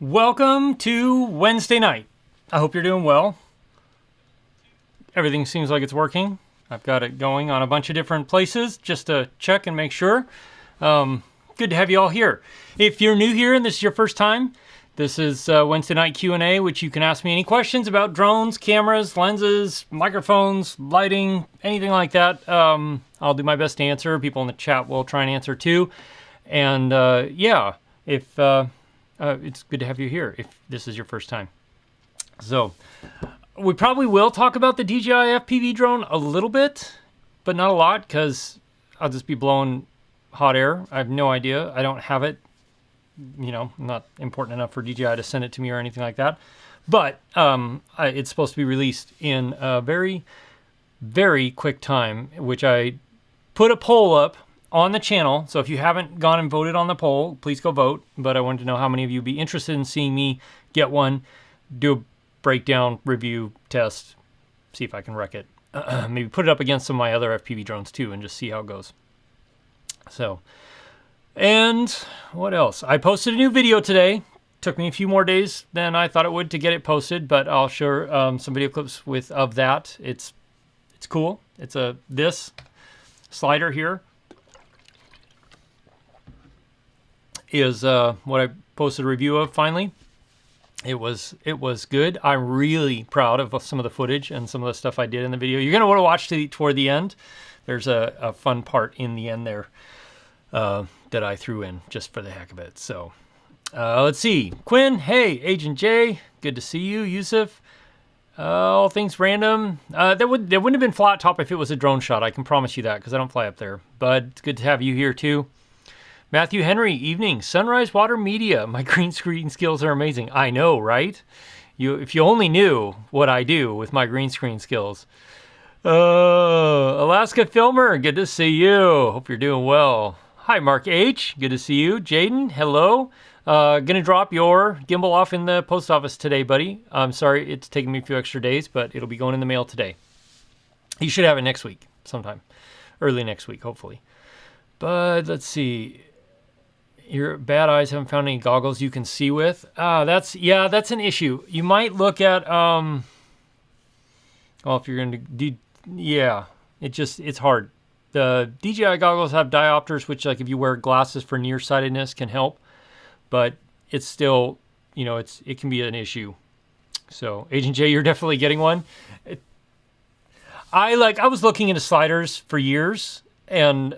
Welcome to Wednesday night. I hope you're doing well. Everything seems like it's working. I've got it going on a bunch of different places just to check and make sure. Good to have you all here. If you're new here and this is your first time, this is Wednesday night Q&A, which you can ask me any questions about drones, cameras, lenses, microphones, lighting, anything like that. I'll do my best to answer. People in the chat will try and answer too. And yeah, if it's good to have you here if this is your first time. So we probably will talk about the DJI FPV drone a little bit, but not a lot because I'll just be blowing hot air. I have no idea. I don't have it, not important enough for DJI to send it to me or anything like that. But it's supposed to be released in a very, very quick time, which I put a poll up on the channel. So if you haven't gone and voted on the poll, please go vote. But I wanted to know how many of you would be interested in seeing me get one, do a breakdown, review, test, see if I can wreck it. Maybe put it up against some of my other FPV drones too and just see how it goes. So, and what else? I posted a new video today. Took me a few more days than I thought it would to get it posted, but I'll share some video clips of that. It's cool. It's this slider here is what I posted a review of finally. It was good. I'm really proud of some of the footage and some of the stuff I did in the video. You're going to want to watch toward the end. There's a fun part in the end there that I threw in just for the heck of it. So let's see. Quinn, hey. Agent J, good to see you. Yusuf, all things random. There wouldn't have been flat top if it was a drone shot. I can promise you that because I don't fly up there. But it's good to have you here too. Matthew Henry, evening. Sunrise Water Media. My green screen skills are amazing. I know, right? If you only knew what I do with my green screen skills. Alaska Filmer, good to see you. Hope you're doing well. Hi, Mark H. Good to see you. Jaden, hello. Gonna drop your gimbal off in the post office today, buddy. I'm sorry it's taking me a few extra days, but it'll be going in the mail today. You should have it next week, sometime. Early next week, hopefully. But let's see. Your bad eyes haven't found any goggles you can see with. That's an issue. You might look at well, if you're going to do, yeah, it's hard. The DJI goggles have diopters, which like if you wear glasses for nearsightedness can help, but it's still, it can be an issue. So Agent J, you're definitely getting one. I was looking into sliders for years, and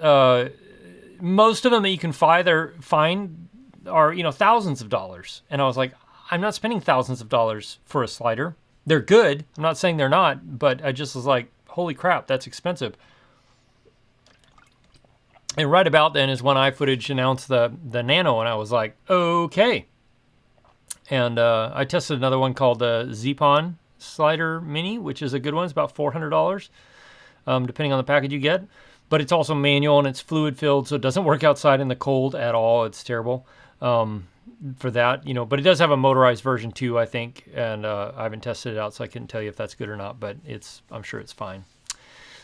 most of them that you can find are, thousands of dollars. And I was like, I'm not spending thousands of dollars for a slider. They're good. I'm not saying they're not, but I just was like, holy crap, that's expensive. And right about then is when iFootage announced the Nano, and I was like, okay. And I tested another one called the Zpon Slider Mini, which is a good one. It's about $400, depending on the package you get. But it's also manual and it's fluid filled, so it doesn't work outside in the cold at all. It's terrible for that, But it does have a motorized version too, I think. And I haven't tested it out, so I couldn't tell you if that's good or not. But I'm sure it's fine.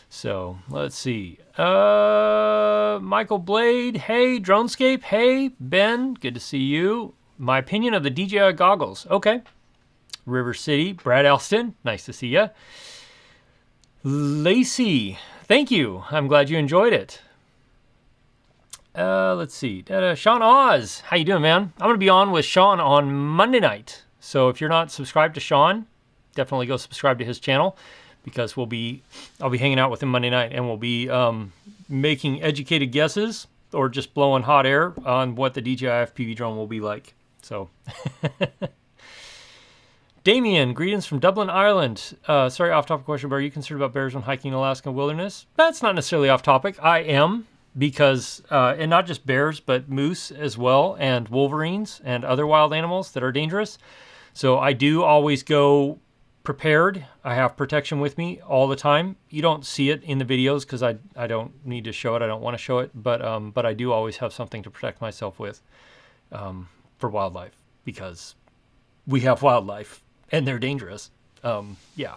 So let's see. Michael Blade, hey. Dronescape, hey. Ben, good to see you. My opinion of the DJI goggles. Okay. River City, Brad Elston, nice to see you. Lacey, thank you. I'm glad you enjoyed it. Let's see. Sean Oz, how you doing, man? I'm going to be on with Sean on Monday night. So if you're not subscribed to Sean, definitely go subscribe to his channel because I'll be hanging out with him Monday night and we'll be making educated guesses or just blowing hot air on what the DJI FPV drone will be like. So Damien, greetings from Dublin, Ireland. Sorry, off-topic question, but are you concerned about bears when hiking Alaskan wilderness? That's not necessarily off-topic. I am, because, and not just bears, but moose as well, and wolverines, and other wild animals that are dangerous. So I do always go prepared. I have protection with me all the time. You don't see it in the videos because I don't need to show it. I don't want to show it, but I do always have something to protect myself with for wildlife, because we have wildlife. And they're dangerous. Yeah.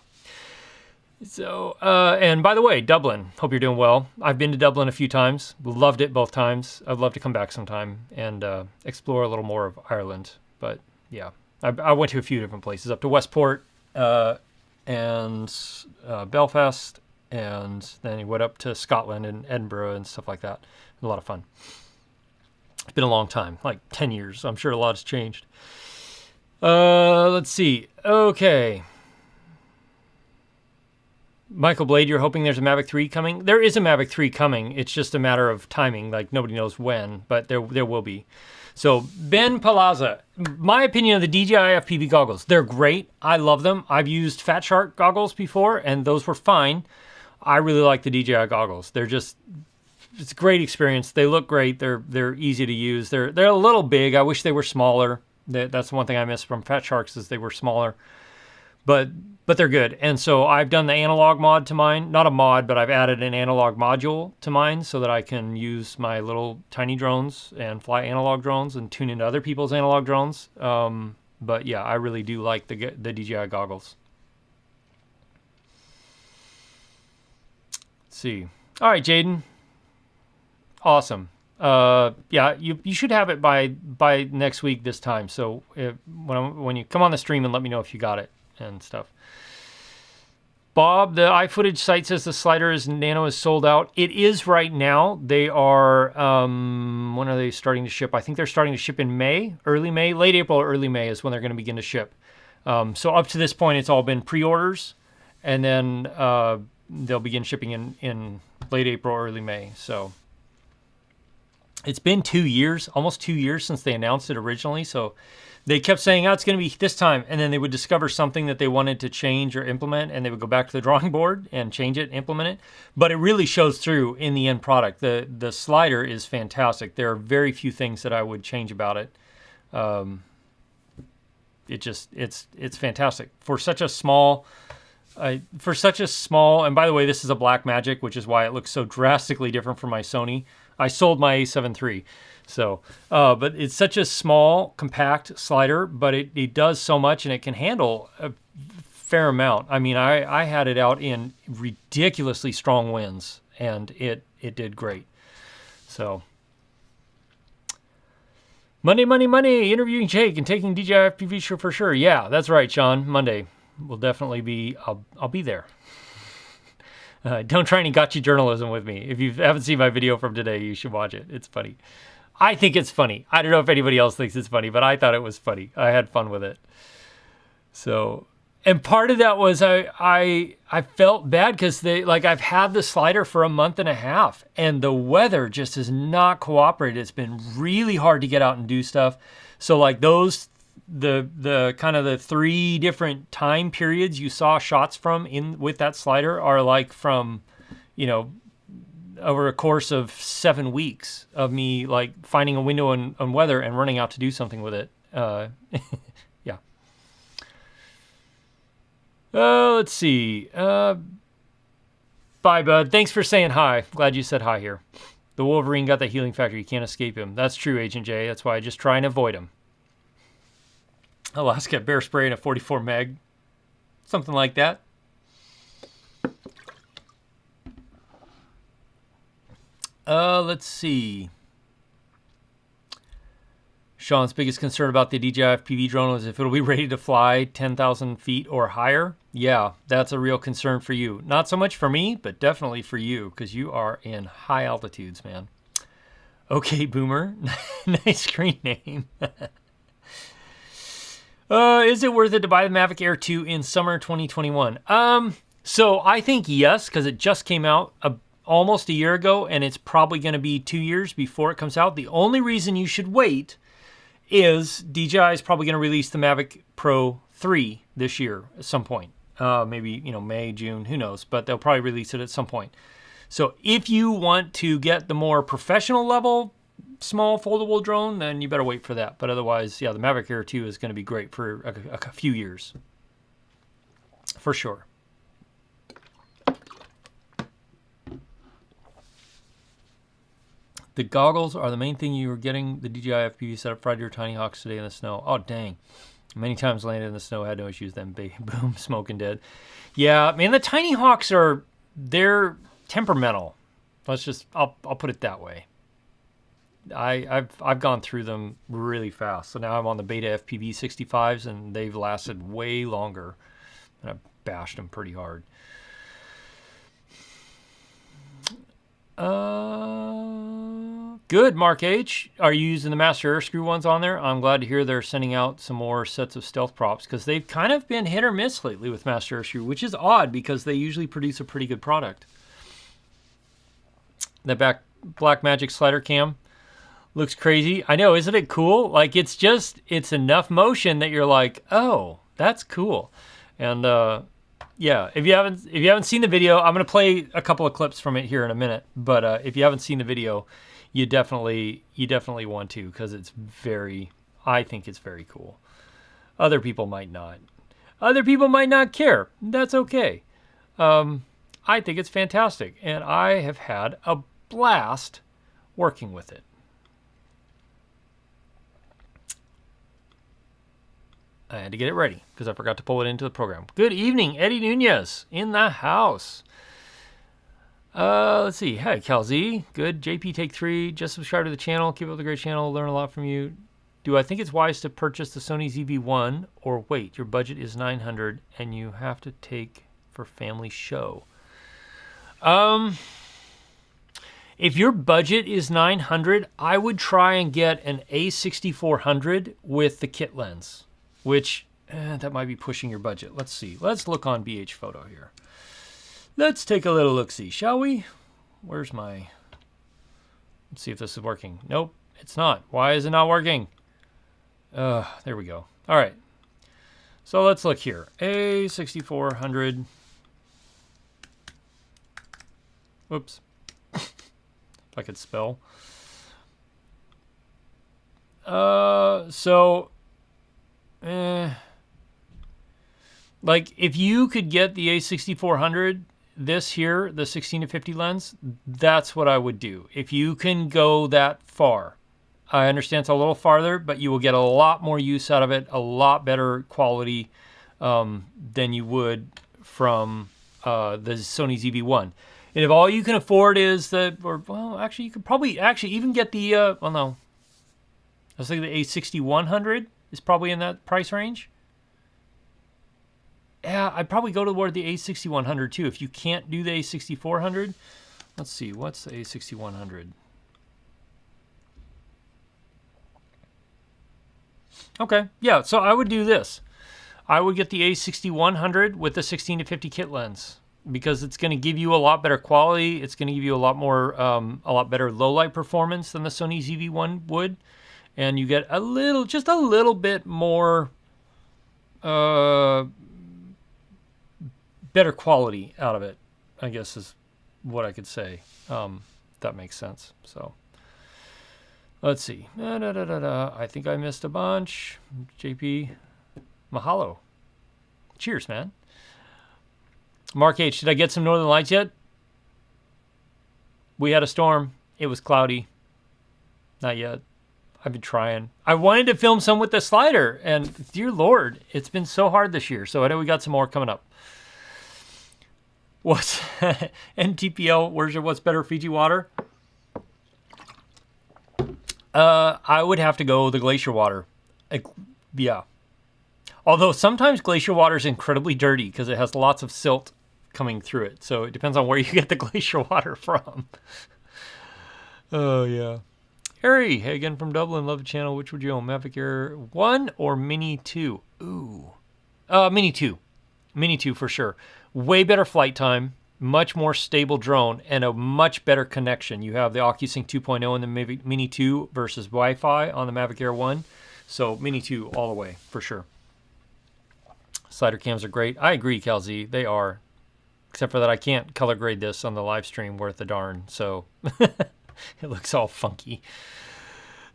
So, and by the way, Dublin, hope you're doing well. I've been to Dublin a few times. Loved it both times. I'd love to come back sometime and explore a little more of Ireland. But yeah. I went to a few different places, up to Westport and Belfast, and then he went up to Scotland and Edinburgh and stuff like that. A lot of fun. It's been a long time, like 10 years. I'm sure a lot has changed. Let's see. Okay. Michael Blade, you're hoping there's a Mavic 3 coming? There is a Mavic 3 coming. It's just a matter of timing. Like, nobody knows when, but there will be. So, Ben Palazza, my opinion of the DJI FPV goggles. They're great. I love them. I've used Fat Shark goggles before, and those were fine. I really like the DJI goggles. It's a great experience. They look great. They're easy to use. They're a little big. I wish they were smaller. That's one thing I miss from Fat Sharks is they were smaller. But they're good. And so I've done the analog mod to mine. Not a mod, but I've added an analog module to mine so that I can use my little tiny drones and fly analog drones and tune into other people's analog drones. But yeah, I really do like the DJI goggles. Let's see. All right, Jaden. Awesome. Yeah, you should have it by next week this time. So when you come on the stream and let me know if you got it and stuff. Bob, the iFootage site says the slider Nano is sold out. It is right now. They are, when are they starting to ship? I think they're starting to ship in May, early May, late April or early May is when they're going to begin to ship. So up to this point, it's all been pre-orders, and then they'll begin shipping in late April, early May. So it's been 2 years, almost 2 years since they announced it originally. So they kept saying, oh, it's going to be this time. And then they would discover something that they wanted to change or implement, and they would go back to the drawing board and change it, implement it. But it really shows through in the end product. The slider is fantastic. There are very few things that I would change about it. It's fantastic. For such a small, and by the way, this is a Blackmagic, which is why it looks so drastically different from my Sony. I sold my A7 III. So, but it's such a small, compact slider, but it does so much, and it can handle a fair amount. I mean, I had it out in ridiculously strong winds, and it did great. So, Monday, interviewing Jake and taking DJI FPV for sure. Yeah, that's right, Sean. Monday will definitely be, I'll be there. Don't try any gotcha journalism with me. If you haven't seen my video from today, you should watch it. It's funny. I think it's funny. I don't know if anybody else thinks it's funny, but I thought it was funny. I had fun with it. So, and part of that was I felt bad because I've had the slider for a month and a half, and the weather just has not cooperated. It's been really hard to get out and do stuff. So like the kind of the 3 different time periods you saw shots from with that slider are like from, over a course of 7 weeks of me like finding a window on weather and running out to do something with it. Yeah. Let's see. Bye, bud. Thanks for saying hi. Glad you said hi here. The Wolverine got the healing factor. You can't escape him. That's true, Agent J. That's why I just try and avoid him. Alaska bear spray in a 44 meg. Something like that. Let's see. Sean's biggest concern about the DJI FPV drone is if it'll be ready to fly 10,000 feet or higher. Yeah, that's a real concern for you. Not so much for me, but definitely for you, because you are in high altitudes, man. Okay, Boomer. Nice screen name. Is it worth it to buy the Mavic Air 2 in summer 2021? So I think yes, because it just came out almost a year ago, and it's probably going to be 2 years before it comes out. The only reason you should wait is DJI is probably going to release the Mavic Pro 3 this year at some point. Maybe, May, June, who knows, but they'll probably release it at some point. So if you want to get the more professional level small foldable drone, then you better wait for that. But otherwise, yeah, the Mavic Air 2 is going to be great for a few years. For sure. The goggles are the main thing you were getting the DJI FPV setup fried your tiny hawks today in the snow. Oh, dang. Many times landed in the snow, had no issues, then boom, smoking dead. Yeah, man, the tiny hawks they're temperamental. I'll put it that way. I've gone through them really fast. So now I'm on the beta FPV 65s, and they've lasted way longer, and I've bashed them pretty hard. Good, Mark H. Are you using the Master Air Screw ones on there? I'm glad to hear they're sending out some more sets of stealth props, because they've kind of been hit or miss lately with Master Air Screw, which is odd because they usually produce a pretty good product. That Black Magic slider cam looks crazy. I know, isn't it cool? Like, it's enough motion that you're like, oh, that's cool. And yeah, if you haven't seen the video, I'm gonna play a couple of clips from it here in a minute. But if you haven't seen the video, you definitely want to, because I think it's very cool. Other people might not. Other people might not care. That's okay. I think it's fantastic, and I have had a blast working with it. I had to get it ready because I forgot to pull it into the program. Good evening, Eddie Nunez in the house. Let's see. Hey, Cal Z. Good. JP Take 3. Just subscribe to the channel. Keep up the great channel. Learn a lot from you. Do I think it's wise to purchase the Sony ZV-1 or wait? Your budget is $900 and you have to take for family show. If your budget is $900, I would try and get an A6400 with the kit lens, which that might be pushing your budget. Let's see. Let's look on BH Photo here. Let's take a little look-see, shall we? Where's my... Let's see if this is working. Nope, it's not. Why is it not working? There we go. All right. So let's look here. A6400. Whoops. If I could spell. Like, if you could get the A6400, this here, the 16-50 lens, that's what I would do. If you can go that far. I understand it's a little farther, but you will get a lot more use out of it, a lot better quality than you would from the Sony ZV-1. And if all you can afford is the, or well, actually, you could probably actually even get the, well, no. I was thinking the A6100 is probably in that price range. Yeah, I'd probably go toward the A6100 too. If you can't do the A6400, let's see, what's the A6100? Okay, yeah, so I would do this. I would get the A6100 with the 16-50 kit lens, because it's going to give you a lot better quality. It's going to give you a lot more, a lot better low light performance than the Sony ZV-1 would, and you get just a little bit more, better quality out of it, I guess is what I could say. That makes sense. So let's see. I think I missed a bunch. JP, mahalo. Cheers, man. Mark H, did I get some Northern Lights yet? We had a storm. It was cloudy. Not yet. I've been trying. I wanted to film some with the slider, and dear Lord, it's been so hard this year. So I know we got some more coming up. What's NTPL? What's better, Fiji water? I would have to go the glacier water. Yeah. Although sometimes glacier water is incredibly dirty because it has lots of silt coming through it. So it depends on where you get the glacier water from. Oh, yeah. Harry, hey again from Dublin. Love the channel. Which would you own, Mavic Air 1 or Mini 2? Ooh. Mini 2. Mini 2 for sure. Way better flight time, much more stable drone, and a much better connection. You have the OcuSync 2.0 in the Mavic Mini 2 versus Wi-Fi on the Mavic Air 1. So Mini 2 all the way, for sure. Slider cams are great. I agree, Calzy. They are. Except for that I can't color grade this on the live stream worth a darn. So it looks all funky.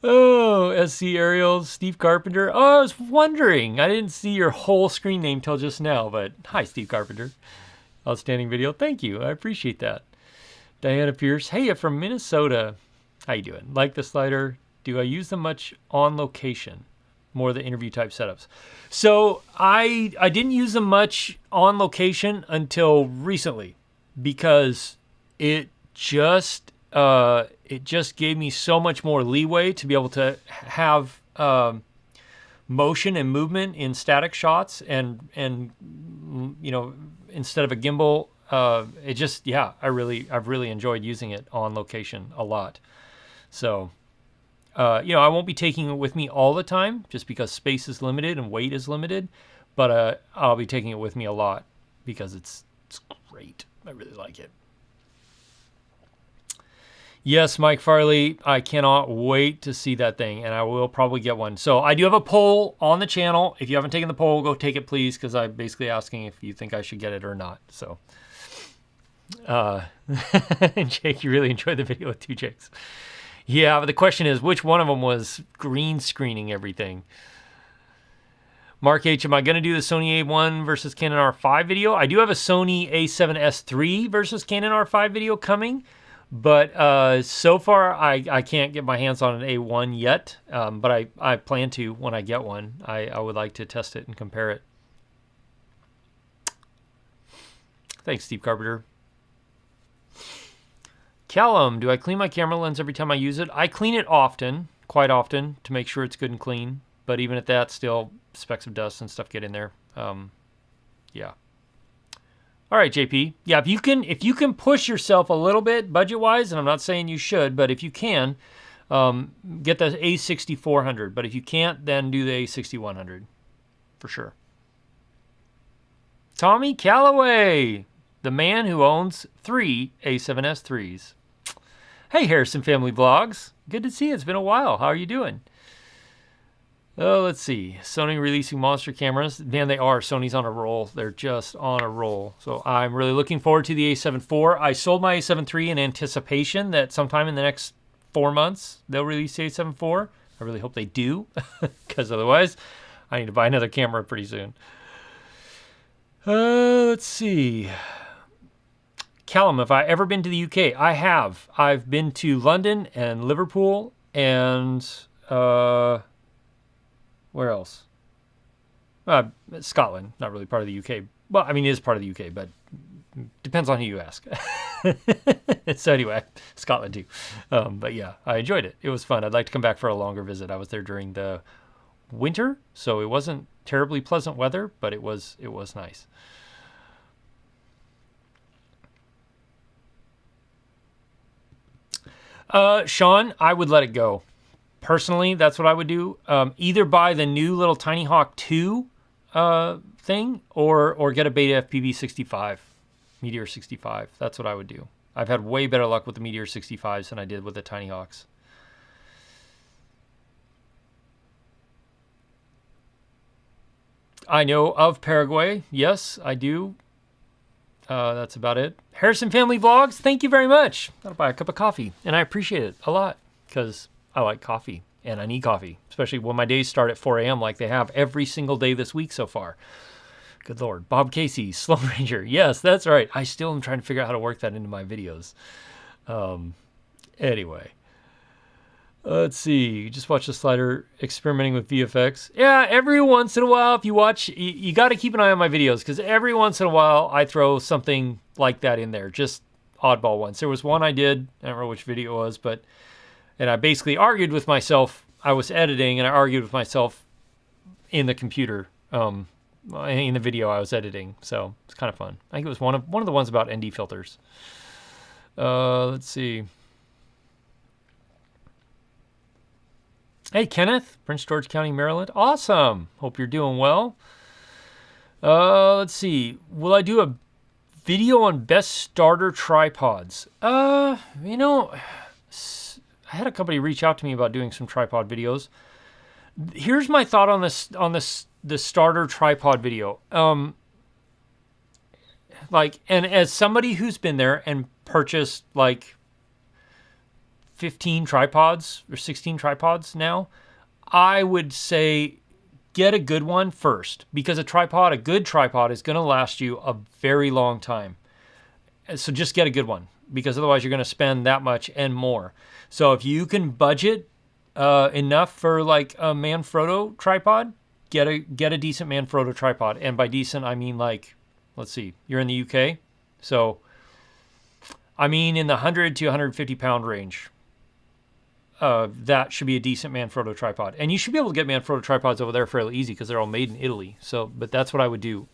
Oh, SC Ariel, Steve Carpenter. Oh, I was wondering. I didn't see your whole screen name till just now, but hi, Steve Carpenter. Outstanding video. Thank you. I appreciate that. Diana Pierce. Hey, from Minnesota. How you doing? Like the slider. Do I use them much on location? More the interview type setups. So I didn't use them much on location until recently because it just it just gave me so much more leeway to be able to have motion and movement in static shots, and you know, instead of a gimbal. It just, yeah, I've really enjoyed using it on location a lot. So, you know, I won't be taking it with me all the time just because space is limited and weight is limited, but I'll be taking it with me a lot because it's great. I really like it. Yes, Mike Farley, I cannot wait to see that thing, and I will probably get one. So I do have a poll on the channel. If you haven't taken the poll, go take it, please, because I'm basically asking if you think I should get it or not. So, Jake, you really enjoyed the video with two Jakes. Yeah, but the question is, which one of them was green screening everything? Mark H, am I going to do the Sony A1 versus Canon R5 video? I do have a Sony A7III versus Canon R5 video coming. But so far, I can't get my hands on an A1 yet, but I plan to when I get one. I would like to test it and compare it. Thanks, Steve Carpenter. Callum, do I clean my camera lens every time I use it? I clean it often, quite often, to make sure it's good and clean. But even at that, still specks of dust and stuff get in there. Yeah. All right, JP. Yeah, if you can push yourself a little bit budget-wise, and I'm not saying you should, but if you can, get the A6400. But if you can't, then do the A6100 for sure. Tommy Calloway, the man who owns 3 A7S3s. Hey, Harrison Family Vlogs. Good to see you. It's been a while. How are you doing? Oh, let's see. Sony releasing monster cameras. Man, they are. Sony's on a roll. They're just on a roll. So I'm really looking forward to the A7 IV. I sold my A7 III in anticipation that sometime in the next 4 months they'll release the A7 IV. I really hope they do, because otherwise I need to buy another camera pretty soon. Let's see. Callum, have I ever been to the UK? I have. I've been to London and Liverpool and where else? Scotland, not really part of the UK. Well, I mean, it is part of the UK, but depends on who you ask. So anyway, Scotland too. But yeah, I enjoyed it. It was fun. I'd like to come back for a longer visit. I was there during the winter, so it wasn't terribly pleasant weather, but it was nice. Sean, I would let it go. Personally, that's what I would do. Either buy the new little Tiny Hawk 2 thing or get a Beta FPV 65, Meteor 65. That's what I would do. I've had way better luck with the Meteor 65s than I did with the Tiny Hawks. I know of Paraguay. Yes, I do. That's about it. Harrison Family Vlogs, thank you very much. I'll buy a cup of coffee, and I appreciate it a lot because I like coffee, and I need coffee, especially when my days start at 4 a.m. like they have every single day this week so far. Good Lord. Bob Casey, Sloan Ranger. Yes, that's right. I still am trying to figure out how to work that into my videos. Anyway. Let's see. You just watch the slider experimenting with VFX. Yeah, every once in a while, if you watch, you got to keep an eye on my videos because every once in a while I throw something like that in there. Just oddball ones. There was one I did. I don't remember which video it was, and I basically argued with myself. I was editing and I argued with myself in the computer, in the video I was editing. So it's kind of fun. I think it was one of the ones about ND filters. Let's see. Hey, Kenneth, Prince George County, Maryland. Awesome. Hope you're doing well. Let's see. Will I do a video on best starter tripods? I had a company reach out to me about doing some tripod videos. Here's my thought on the starter tripod video. And as somebody who's been there and purchased like 15 tripods or 16 tripods now, I would say get a good one first, because a good tripod is going to last you a very long time. So just get a good one, because otherwise you're going to spend that much and more. So if you can budget enough for like a Manfrotto tripod, get a decent Manfrotto tripod. And by decent, I mean like, let's see, you're in the UK. So I mean, in the 100 to 150 pound range. That should be a decent Manfrotto tripod. And you should be able to get Manfrotto tripods over there fairly easy because they're all made in Italy. So, but that's what I would do.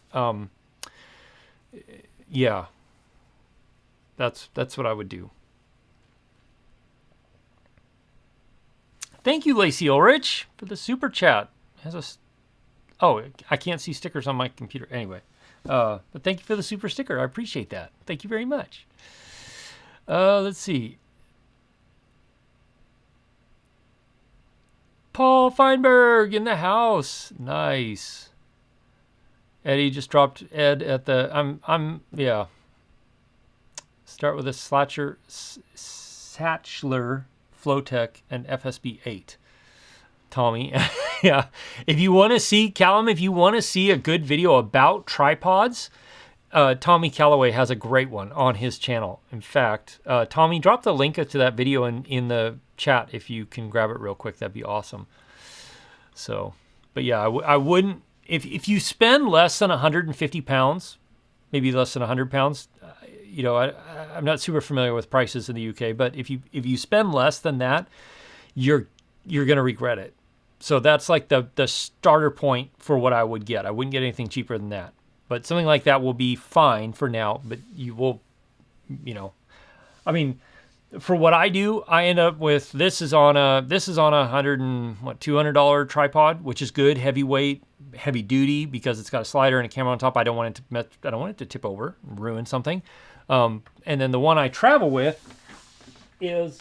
Yeah. That's what I would do. Thank you, Lacey Ulrich, for the super chat. Oh, I can't see stickers on my computer. Anyway, but thank you for the super sticker. I appreciate that. Thank you very much. Let's see. Paul Feinberg in the house. Nice. Eddie just dropped Ed at the. Yeah. Start with a Satchler Flowtech and FSB 8. Tommy. Yeah. If you want to see, Callum, if you want to see a good video about tripods, Tommy Calloway has a great one on his channel. In fact, Tommy, drop the link to that video in the chat if you can grab it real quick. That'd be awesome. So, but yeah, I wouldn't, if you spend less than 150 pounds, maybe less than 100 pounds, you know, I'm not super familiar with prices in the UK, but if you spend less than that, you're going to regret it. So that's like the starter point for what I would get. I wouldn't get anything cheaper than that. But something like that will be fine for now, but you will, you know, I mean, for what I do, I end up with, this is on a $200 tripod, which is good, heavyweight, heavy duty, because it's got a slider and a camera on top. I don't want it to tip over and ruin something. And then the one I travel with is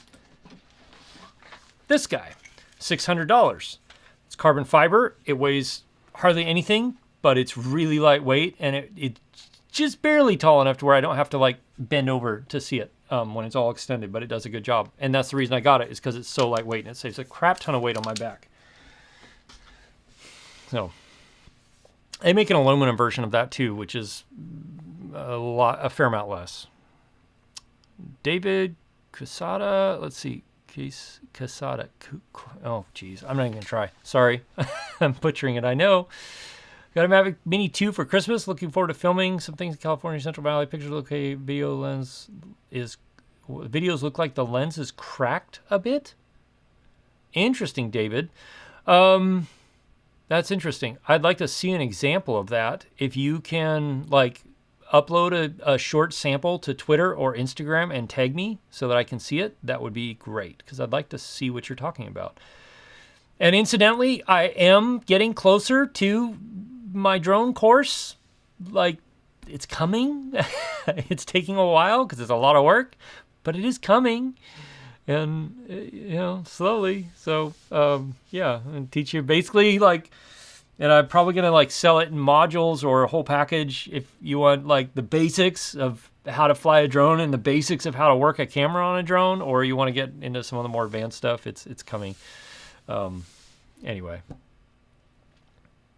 this guy, $600. It's carbon fiber. It weighs hardly anything, but it's really lightweight, and it's just barely tall enough to where I don't have to like bend over to see it when it's all extended, but it does a good job. And that's the reason I got it, is because it's so lightweight and it saves a crap ton of weight on my back. So they make an aluminum version of that too, which is a fair amount less. David Casada, let's see. Casada. Oh, geez. I'm not even going to try. Sorry. I'm butchering it, I know. Got a Mavic Mini 2 for Christmas. Looking forward to filming some things in California, Central Valley. Pictures look okay. Videos look like the lens is cracked a bit. Interesting, David. That's interesting. I'd like to see an example of that. If you can, like, upload a short sample to Twitter or Instagram and tag me so that I can see it, that would be great, because I'd like to see what you're talking about. And incidentally, I am getting closer to my drone course. Like, it's coming. It's taking a while because it's a lot of work, but it is coming, and you know, slowly. So yeah, and teach you basically, like, and I'm probably gonna like sell it in modules or a whole package if you want, like, the basics of how to fly a drone and the basics of how to work a camera on a drone, or you want to get into some of the more advanced stuff. It's coming. Anyway,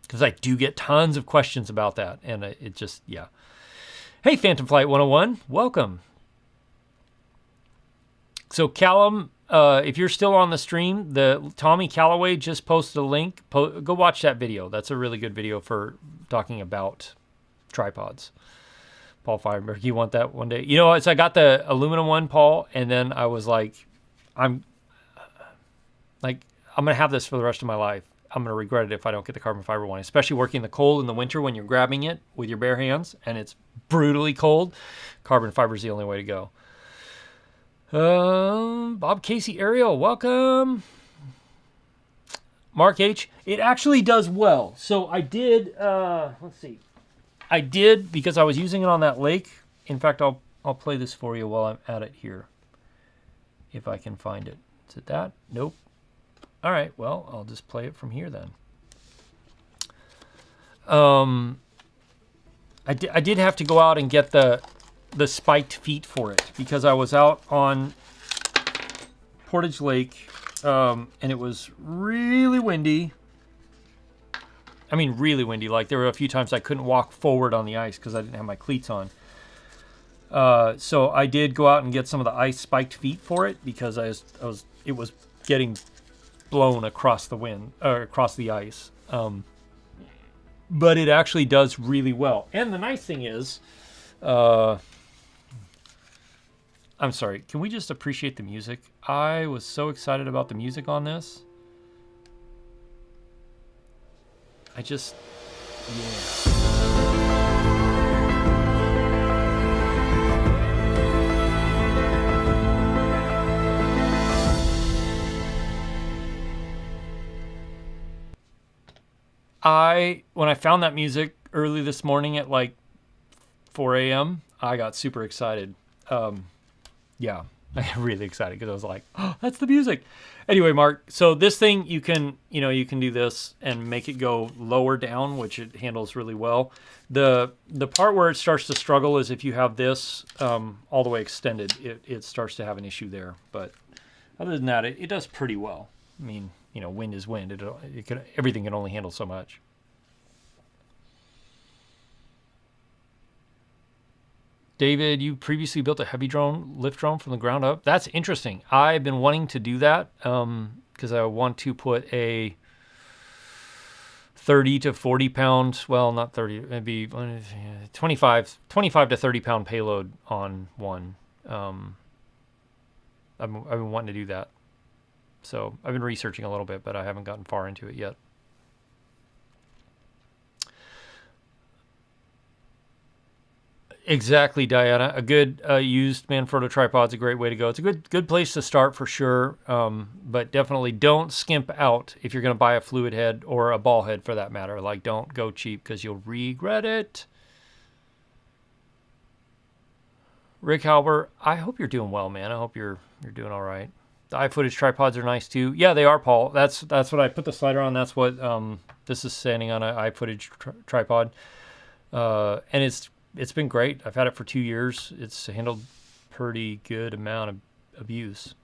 because I do get tons of questions about that, and it just, yeah. Hey, Phantom Flight 101, welcome. So Callum, if you're still on the stream, the Tommy Calloway just posted a link. Go watch that video. That's a really good video for talking about tripods. Paul Feinberg, you want that one day? You know, so I got the aluminum one, Paul, and then I was like, I'm going to have this for the rest of my life. I'm going to regret it if I don't get the carbon fiber one, especially working in the cold in the winter when you're grabbing it with your bare hands and it's brutally cold. Carbon fiber is the only way to go. Bob Casey Ariel, welcome. Mark H, it actually does well. So I did, let's see. I did, because I was using it on that lake. In fact, I'll play this for you while I'm at it here, if I can find it. Is it that? Nope. All right, well, I'll just play it from here then. I did have to go out and get the spiked feet for it, because I was out on Portage Lake, and it was really windy. I mean, really windy. Like, there were a few times I couldn't walk forward on the ice because I didn't have my cleats on. So I did go out and get some of the ice spiked feet for it, because it was getting blown across the wind, or across the ice. But it actually does really well. And the nice thing is, I'm sorry, can we just appreciate the music? I was so excited about the music on this. Yeah. When I found that music early this morning at like 4 a.m., I got super excited. Yeah, I got really excited because I was like, oh, that's the music. Anyway, Mark, so this thing, you can do this and make it go lower down, which it handles really well. The part where it starts to struggle is if you have this all the way extended, it starts to have an issue there. But other than that, it does pretty well. I mean, wind is wind. Everything can only handle so much. David, you previously built a heavy lift drone from the ground up. That's interesting. I've been wanting to do that because I want to put a 30 to 40 pound, well, not 30, maybe 25 to 30 pound payload on one. I've been wanting to do that. So I've been researching a little bit, but I haven't gotten far into it yet. Exactly, Diana. A good used Manfrotto tripod's a great way to go. It's a good place to start for sure, but definitely don't skimp out if you're going to buy a fluid head or a ball head for that matter. Like, don't go cheap because you'll regret it. Rick Halber, I hope you're doing well, man. I hope you're doing all right. The iFootage tripods are nice too. Yeah, they are, Paul. That's what I put the slider on. That's what this is standing on an iFootage tripod, and it's been great. I've had it for 2 years. It's handled pretty good amount of abuse.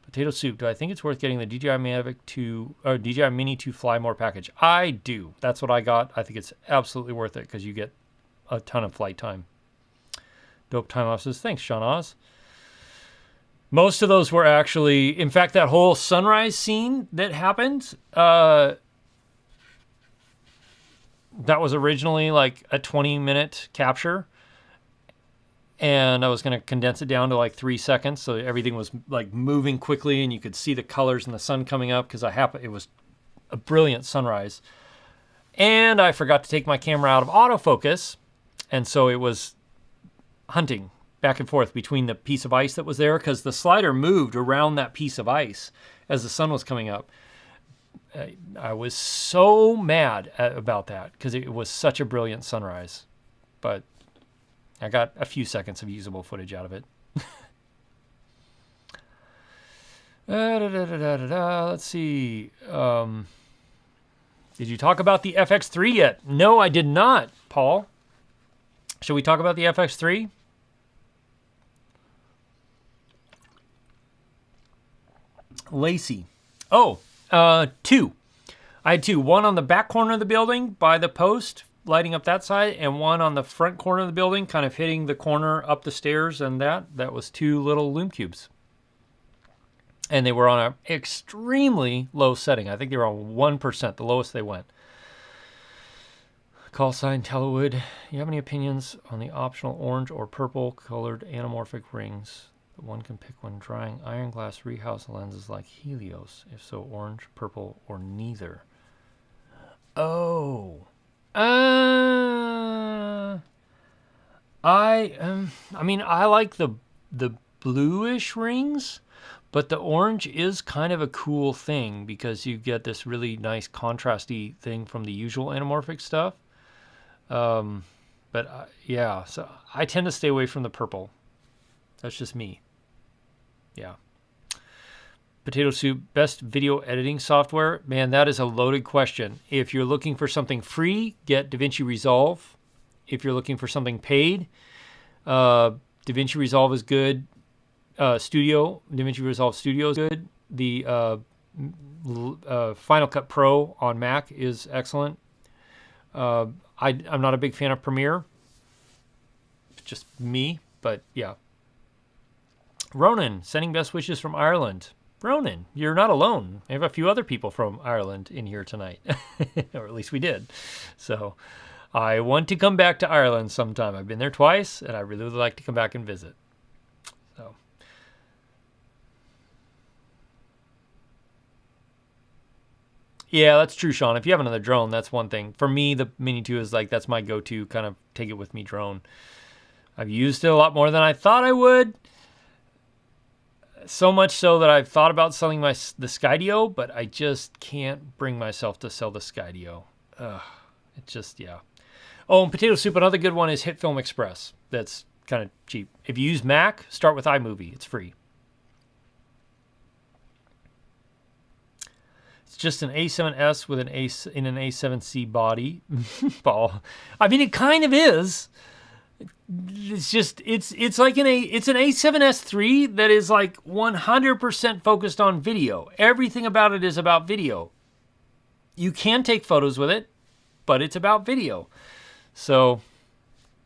Potato Soup, do I think it's worth getting the DJI Mavic DJI Mini to fly more package? I do. That's what I got. I think it's absolutely worth it because you get a ton of flight time. Dope time lapses. Thanks, Sean Oz. Most of those were actually, in fact, that whole sunrise scene that happened, that was originally like a 20-minute capture, and I was going to condense it down to like 3 seconds, so everything was like moving quickly, and you could see the colors and the sun coming up because it was a brilliant sunrise. And I forgot to take my camera out of autofocus, and so it was hunting back and forth between the piece of ice that was there because the slider moved around that piece of ice as the sun was coming up. I was so mad about that because it was such a brilliant sunrise, but I got a few seconds of usable footage out of it. Let's see. Did you talk about the FX3 yet? No, I did not, Paul. Should we talk about the FX3? Lacey. Oh, two. I had two. One on the back corner of the building by the post, lighting up that side, and one on the front corner of the building, kind of hitting the corner up the stairs, and that was two little Lume Cubes. And they were on an extremely low setting. I think they were on 1%, the lowest they went. Call sign Telewood. You have any opinions on the optional orange or purple colored anamorphic rings? One can pick when drying iron glass rehouse lenses like Helios. If so, orange, purple, or neither. Oh. I mean, I like the bluish rings, but the orange is kind of a cool thing because you get this really nice contrasty thing from the usual anamorphic stuff. Yeah, so I tend to stay away from the purple. That's just me. Yeah. Potato Soup, best video editing software? Man, that is a loaded question. If you're looking for something free, get DaVinci Resolve. If you're looking for something paid, DaVinci Resolve is good. DaVinci Resolve Studio is good. The Final Cut Pro on Mac is excellent. I'm not a big fan of Premiere. Just me, but yeah. Ronan, sending best wishes from Ireland. Ronan, you're not alone. I have a few other people from Ireland in here tonight, or at least we did. So I want to come back to Ireland sometime. I've been there twice, and I really would like to come back and visit. So Yeah, that's true, Sean. If you have another drone, that's one thing. For me, the Mini 2 is like, that's my go-to kind of take it with me drone. I've used it a lot more than I thought I would. So much so that I've thought about selling the Skydio, but I just can't bring myself to sell the Skydio. It just, yeah. Oh, and Potato Soup, another good one is Hit Film Express. That's kind of cheap. If you use Mac, start with iMovie. It's free. It's just an A7S with an A7C body. Ball. I mean, it kind of is. It's just it's like an A7S III that is like 100% focused on video. Everything about it is about video. You can take photos with it, but it's about video. So,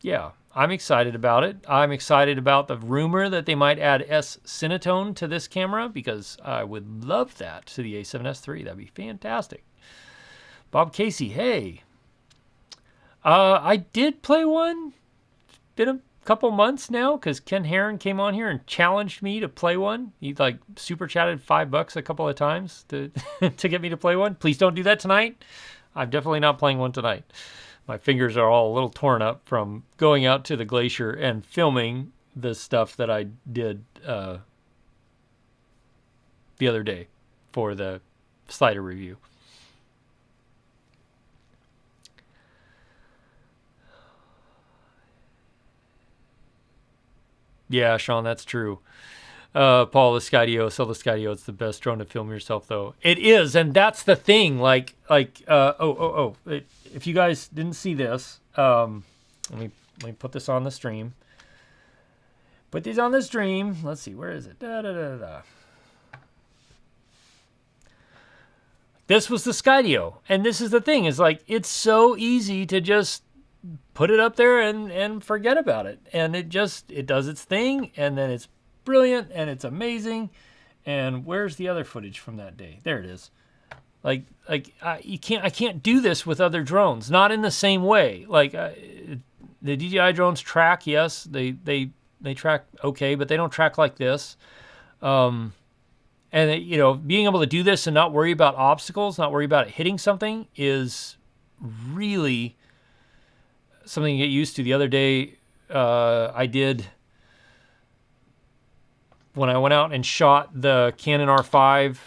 yeah, I'm excited about it. I'm excited about the rumor that they might add S-Cinetone to this camera because I would love that to the A7S III. That'd be fantastic. Bob Casey, hey. I did play one. Been a couple months now because Ken Heron came on here and challenged me to play one. He like super chatted $5 a couple of times to to get me to play one. Please don't do that tonight. I'm definitely not playing one tonight. My fingers are all a little torn up from going out to the glacier and filming the stuff that I did the other day for the slider review. Yeah, Sean, that's true. Paul, the Skydio, sell the Skydio. It's the best drone to film yourself, though. It is, and that's the thing. If you guys didn't see this, let me put this on the stream. Put these on the stream. Let's see, where is it? This was the Skydio, and this is the thing. Is like it's so easy to just put it up there and forget about it. And it does its thing, and then it's brilliant, and it's amazing. And where's the other footage from that day? There it is. I can't do this with other drones, not in the same way. The DJI drones track, yes, they track okay, but they don't track like this. Being able to do this and not worry about obstacles, not worry about it hitting something is really something to get used to. The other day, I did, when I went out and shot the Canon R5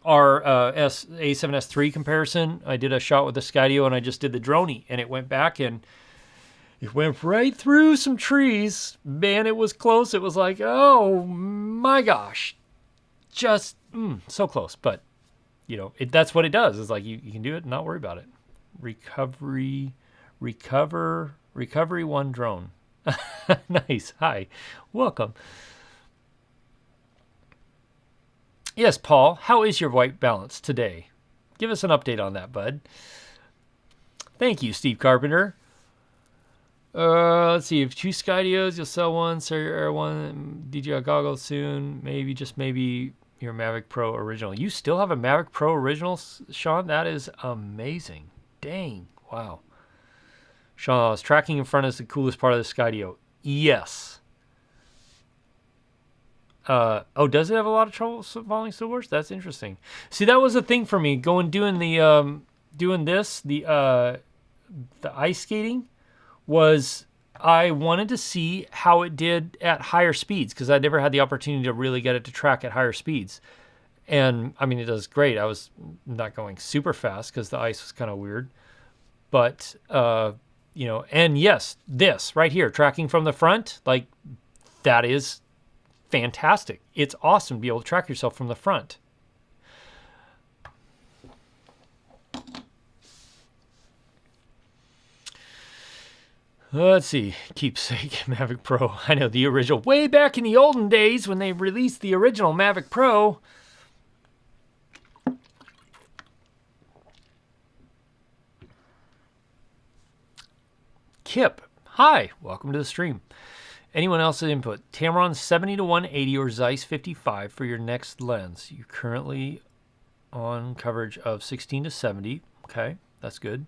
A7S III comparison, I did a shot with the Skydio and I just did the droney, and it went back and it went right through some trees. Man, it was close. It was like, oh my gosh, just so close. But that's what it does. It's like you can do it and not worry about it. Recovery one drone. Nice. Hi. Welcome. Yes, Paul, how is your white balance today? Give us an update on that, bud. Thank you, Steve Carpenter. Let's see. If 2 Skydios, you'll sell one. Sell your Air one. DJI goggles soon. Maybe, just maybe, your Mavic Pro original. You still have a Mavic Pro original, Sean? That is amazing. Dang. Wow. Sean, tracking in front is the coolest part of the Skydio. Yes. Does it have a lot of trouble falling still worse? That's interesting. See, that was a thing for me doing the ice skating. Was I wanted to see how it did at higher speeds because I never had the opportunity to really get it to track at higher speeds. And I mean, it does great. I was not going super fast because the ice was kind of weird. But, and yes, this right here, tracking from the front, like that is fantastic. It's awesome to be able to track yourself from the front. Let's see. Keepsake Mavic Pro. I know the original. Way back in the olden days when they released the original Mavic Pro. Kip. Hi. Welcome to the stream. Anyone else's input? Tamron 70 to 180 or Zeiss 55 for your next lens. You're currently on coverage of 16 to 70. Okay. That's good.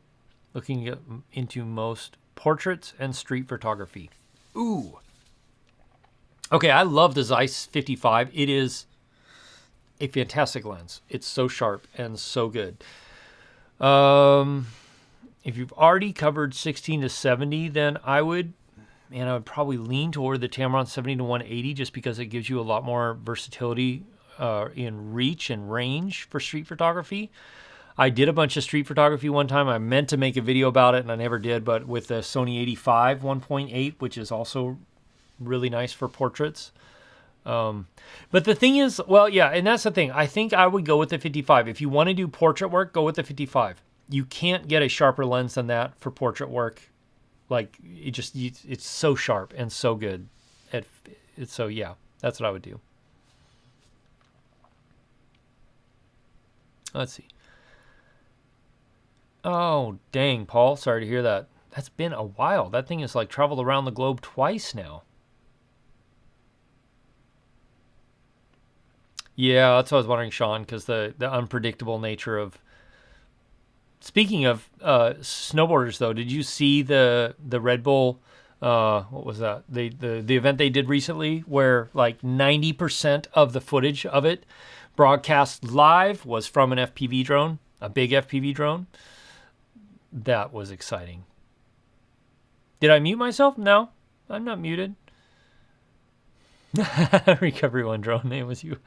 Looking into most portraits and street photography. Ooh. Okay, I love the Zeiss 55. It is a fantastic lens. It's so sharp and so good. If you've already covered 16 to 70, then I would probably lean toward the Tamron 70 to 180 just because it gives you a lot more versatility in reach and range for street photography. I did a bunch of street photography one time. I meant to make a video about it and I never did, but with the Sony 85 1.8, which is also really nice for portraits. But the thing is, well, yeah, and that's the thing. I think I would go with the 55. If you want to do portrait work, go with the 55. You can't get a sharper lens than that for portrait work. Like, it's so sharp and so good. So, yeah, that's what I would do. Let's see. Oh, dang, Paul. Sorry to hear that. That's been a while. That thing has, like, traveled around the globe twice now. Yeah, that's what I was wondering, Sean, because the unpredictable nature of... Speaking of snowboarders, though, did you see the Red Bull, what was that? The event they did recently where like 90% of the footage of it broadcast live was from an FPV drone, a big FPV drone? That was exciting. Did I mute myself? No, I'm not muted. Recovery one drone name was you.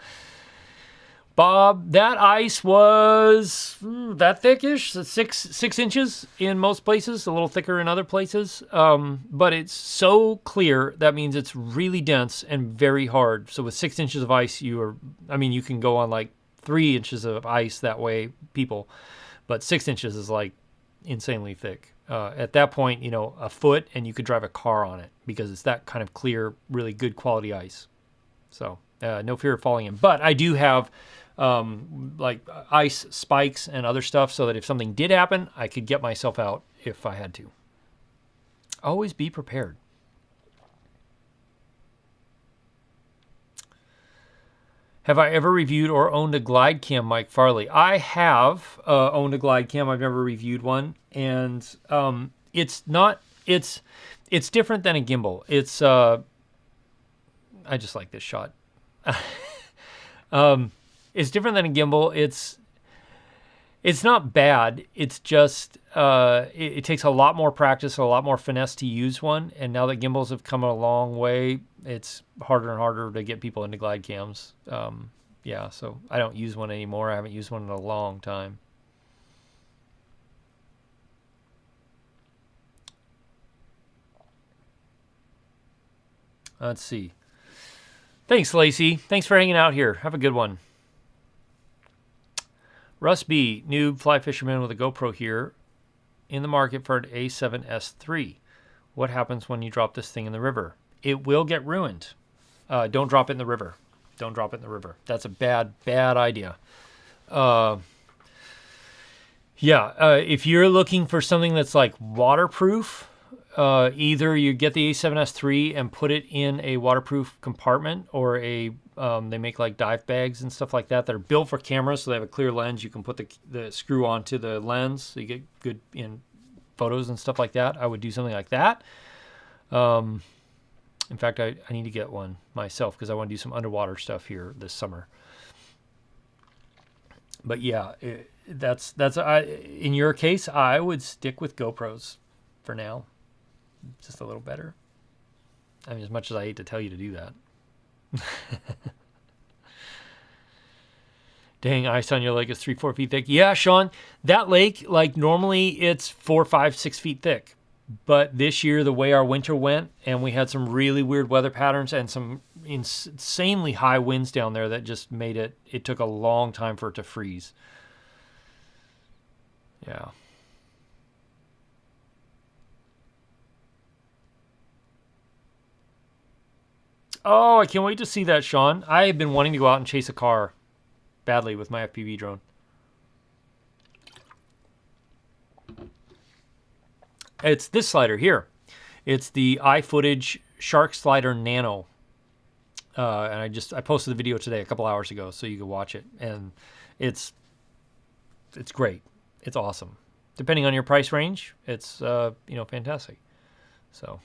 Bob, that ice was that thickish, 6 inches in most places, a little thicker in other places. But it's so clear, that means it's really dense and very hard. So with 6 inches of ice, you can go on like 3 inches of ice that way, people. But 6 inches is like insanely thick. At that point, a foot and you could drive a car on it because it's that kind of clear, really good quality ice. So no fear of falling in. But I do have like ice spikes and other stuff so that if something did happen, I could get myself out if I had to. Always be prepared. Have I ever reviewed or owned a glide cam, Mike Farley? I have owned a glide cam. I've never reviewed one. And it's different than a gimbal. It's, I just like this shot. It's different than a gimbal. It's not bad. It's just it takes a lot more practice, a lot more finesse to use one. And now that gimbals have come a long way, it's harder and harder to get people into glide cams. Yeah, so I don't use one anymore. I haven't used one in a long time. Let's see. Thanks, Lacey. Thanks for hanging out here. Have a good one. Russ B, noob fly fisherman with a GoPro here, in the market for an A7III. What happens when you drop this thing in the river? It will get ruined. Don't drop it in the river. Don't drop it in the river. That's a bad idea. If you're looking for something that's like waterproof, either you get the A7S III and put it in a waterproof compartment, or they make like dive bags and stuff like that that are built for cameras, so they have a clear lens. You can put the screw onto the lens, so you get good in photos and stuff like that. I would do something like that. In fact, I need to get one myself because I want to do some underwater stuff here this summer. But yeah, in your case, I would stick with GoPros for now. Just a little better. I mean, as much as I hate to tell you to do that. Dang, ice on your lake is 3-4 feet thick. Yeah, Sean, that lake, like normally it's 4, 5, 6 feet thick. But this year, the way our winter went, and we had some really weird weather patterns and some insanely high winds down there that just made it took a long time for it to freeze. Yeah. Oh, I can't wait to see that, Sean. I have been wanting to go out and chase a car badly with my FPV drone. It's this slider here. It's the iFootage Shark Slider Nano. And I posted the video today a couple hours ago so you can watch it. And it's great. It's awesome. Depending on your price range, it's fantastic. So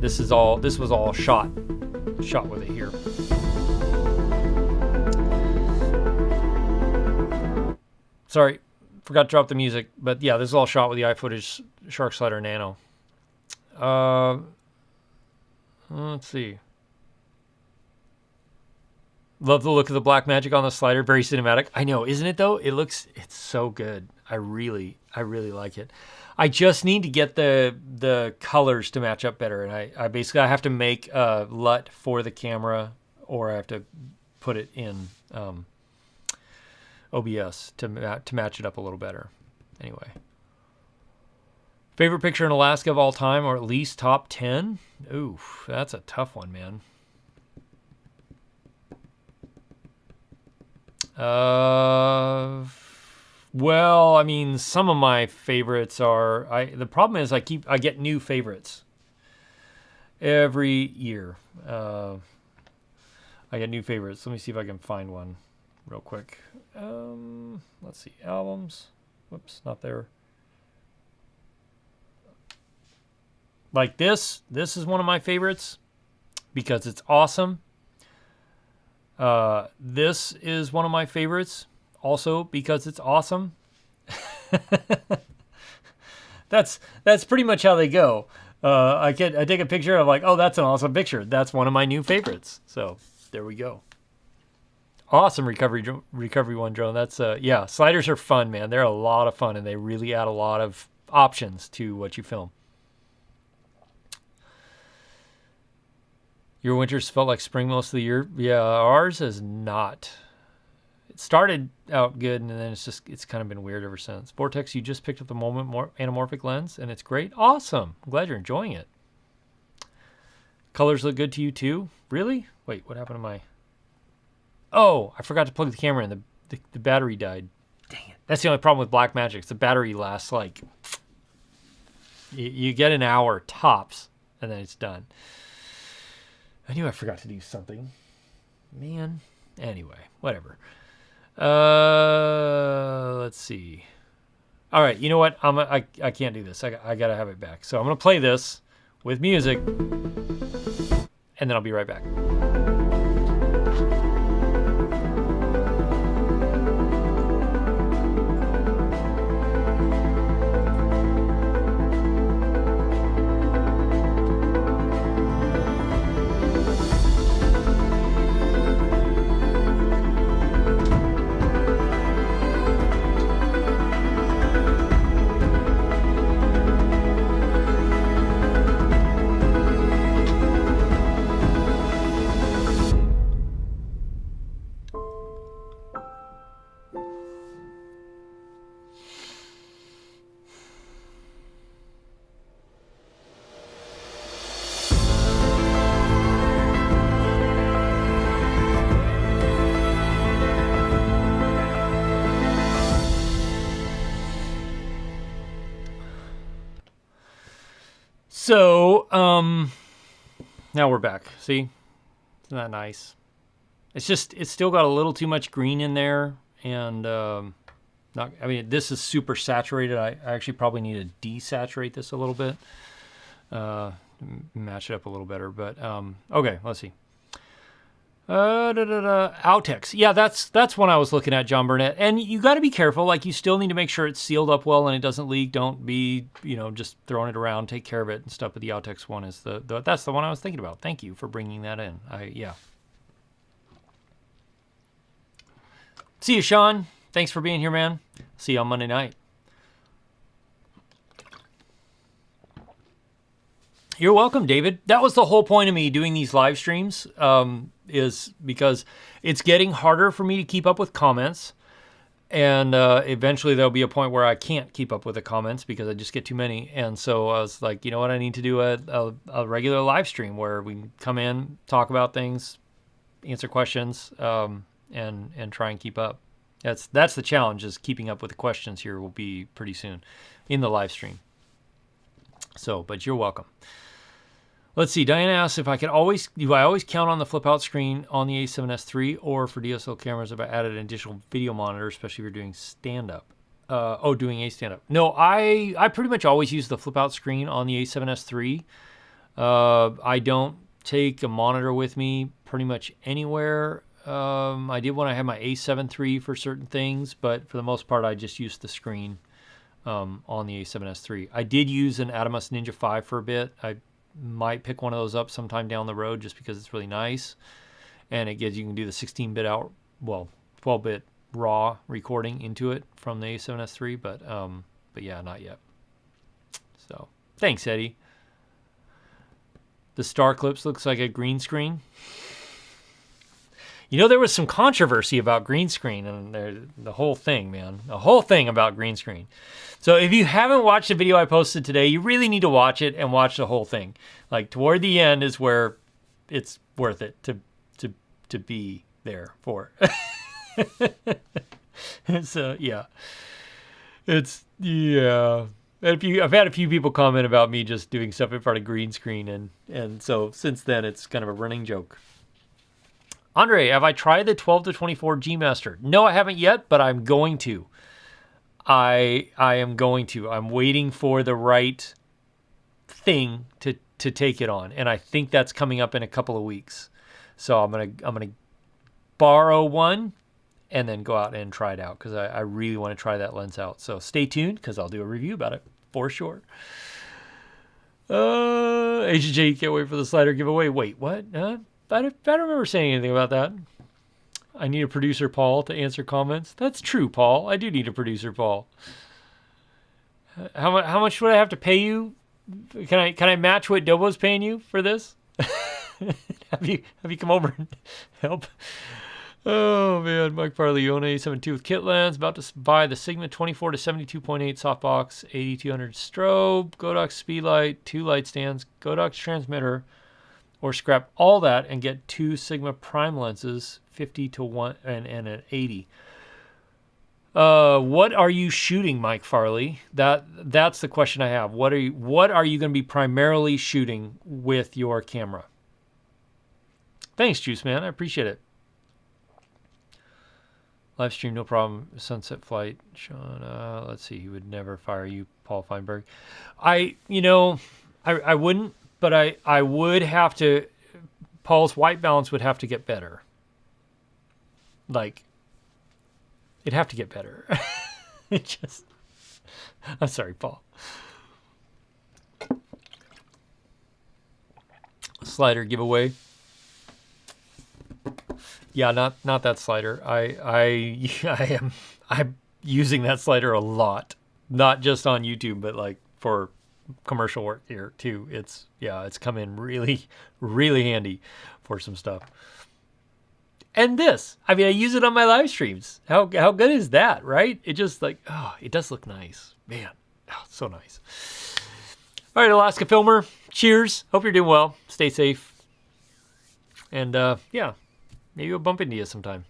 this was all shot with it here. sorry, forgot to drop the music. But yeah, this is all shot with the iFootage Shark Slider Nano. Let's see. Love the look of the black magic on the slider. Very cinematic. I know, isn't it though? It's so good. I really like it. I just need to get the colors to match up better. And I basically have to make a LUT for the camera, or I have to put it in OBS to match it up a little better. Anyway. Favorite picture in Alaska of all time, or at least top 10? Ooh, that's a tough one, man. Well, I mean, some of my favorites are, the problem is I get new favorites every year. I get new favorites. Let me see if I can find one real quick. Let's see, albums. Whoops, not there. Like this is one of my favorites because it's awesome. This is one of my favorites also because it's awesome. That's pretty much how they go. I take a picture of like, oh, that's an awesome picture. That's one of my new favorites. So there we go. Awesome recovery one drone. That's yeah, sliders are fun, man. They're a lot of fun and they really add a lot of options to what you film. Your winters felt like spring most of the year. Yeah, ours is not. It started out good, and then it's kind of been weird ever since. Vortex, you just picked up the moment anamorphic lens, and it's great. Awesome. I'm glad you're enjoying it. Colors look good to you too. Really? Wait, what happened to my? Oh, I forgot to plug the camera in. The battery died. Dang it. That's the only problem with Blackmagic. The battery lasts like you get an hour tops, and then it's done. I knew I forgot to do something. Man. Anyway, whatever. Let's see. All right, you know what? I can't do this. I got to have it back. So I'm going to play this with music, and then I'll be right back. So, now we're back. See? Isn't that nice? It's still got a little too much green in there. And, this is super saturated. I actually probably need to desaturate this a little bit. Match it up a little better. But, okay, let's see. Outex. Yeah, that's one I was looking at, John Burnett. And you got to be careful. Like, you still need to make sure it's sealed up well and it doesn't leak. Don't be, just throwing it around. Take care of it and stuff. But the Outex one is that's the one I was thinking about. Thank you for bringing that in. Yeah. See you, Sean. Thanks for being here, man. See you on Monday night. You're welcome, David. That was the whole point of me doing these live streams, is because it's getting harder for me to keep up with comments. And eventually there'll be a point where I can't keep up with the comments because I just get too many. And so I was like, you know what? I need to do a regular live stream where we can come in, talk about things, answer questions, and try and keep up. That's the challenge, is keeping up with the questions here will be pretty soon in the live stream. So, but you're welcome. Let's see. Diana asks if do I always count on the flip out screen on the A7S III, or for DSLR cameras if I added an additional video monitor, especially if you're doing stand-up. Doing a stand-up. No, I pretty much always use the flip out screen on the A7S III. I don't take a monitor with me pretty much anywhere. I did when I had my A7III for certain things, but for the most part, I just used the screen on the A7S3. I did use an Atomos Ninja 5 for a bit. I might pick one of those up sometime down the road just because it's really nice. And it gives, you can do the 16-bit 12-bit raw recording into it from the A7S3, but yeah, not yet. So thanks, Eddie. The Star Clips looks like a green screen. You know, there was some controversy about green screen, and the whole thing, man, the whole thing about green screen. So if you haven't watched the video I posted today, you really need to watch it and watch the whole thing. Like, toward the end is where it's worth it to be there for. So yeah, I've had a few people comment about me just doing stuff in front of green screen, and so since then it's kind of a running joke. Andre, have I tried the 12 to 24 G Master? No, I haven't yet, but I'm going to. I am going to. I'm waiting for the right thing to take it on, and I think that's coming up in a couple of weeks. So I'm gonna borrow one and then go out and try it out, because I really want to try that lens out. So stay tuned, because I'll do a review about it for sure. HJ, can't wait for the slider giveaway. Wait, what? I don't remember saying anything about that. I need a producer, Paul, to answer comments. That's true, Paul. I do need a producer, Paul. How much would I have to pay you? Can I match what Dobo's paying you for this? Have you come over and help? Oh man, Mike Farley, own A7II with kit lens. About to buy the Sigma 24 to 72.8 softbox, 8200 strobe, Godox speedlight, 2 light stands, Godox transmitter, or scrap all that and get 2 Sigma prime lenses, 50 to 1 and an 80. What are you shooting, Mike Farley? That's the question I have. What are you going to be primarily shooting with your camera? Thanks, Juice Man. I appreciate it. Live stream, no problem. Sunset flight, Sean. Let's see. He would never fire you, Paul Feinberg. I wouldn't, but I would have to. Paul's white balance would have to get better. Like, it'd have to get better. I'm sorry, Paul. Slider giveaway. Yeah, not that slider. I'm using that slider a lot, not just on YouTube, but like for commercial work here too. It's come in really, really handy for some stuff. And this, I use it on my live streams. How good is that, right? It just it does look nice, man. Oh, so nice. All right, Alaska Filmer. Cheers. Hope you're doing well. Stay safe. And yeah. Maybe we'll bump into you sometime.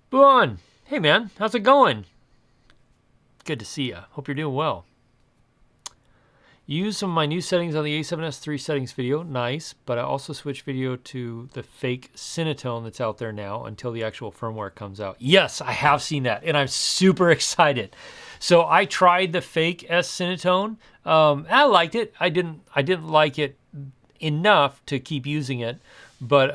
Buon, hey man, how's it going? Good to see you. Hope you're doing well. Use some of my new settings on the A7S3 settings video. Nice, but I also switched video to the fake Cinetone that's out there now until the actual firmware comes out. Yes, I have seen that, and I'm super excited. So I tried the fake S Cinetone. I liked it. I didn't like it enough to keep using it. But,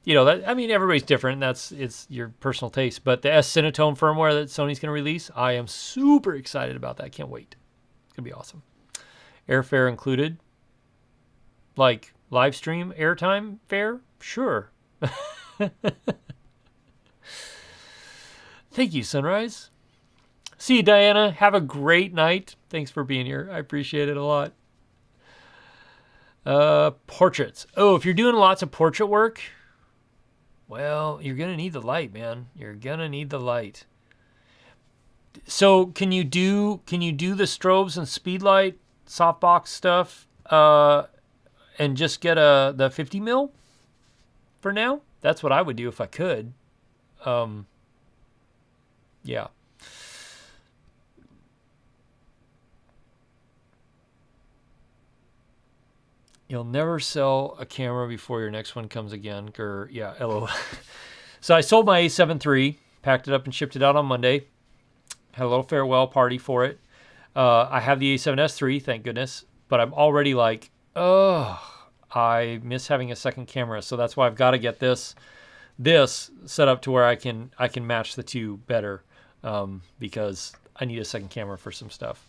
everybody's different. It's your personal taste. But the S Cinetone firmware that Sony's going to release, I am super excited about that. Can't wait. It's going to be awesome. Airfare included. Like live stream airtime fare? Sure. Thank you, Sunrise. See you, Diana. Have a great night. Thanks for being here. I appreciate it a lot. Portraits. Oh, if you're doing lots of portrait work, well, you're going to need the light, man. You're going to need the light. So can you do the strobes and speedlight softbox stuff, and just get the 50 mil for now? That's what I would do if I could. Yeah. You'll never sell a camera before your next one comes again. Yeah, LOL. So I sold my A7III, packed it up and shipped it out on Monday. Had a little farewell party for it. I have the A7S III, thank goodness. But I'm already like, I I miss having a second camera. So that's why I've got to get this set up to where I can match the two better, because I need a second camera for some stuff.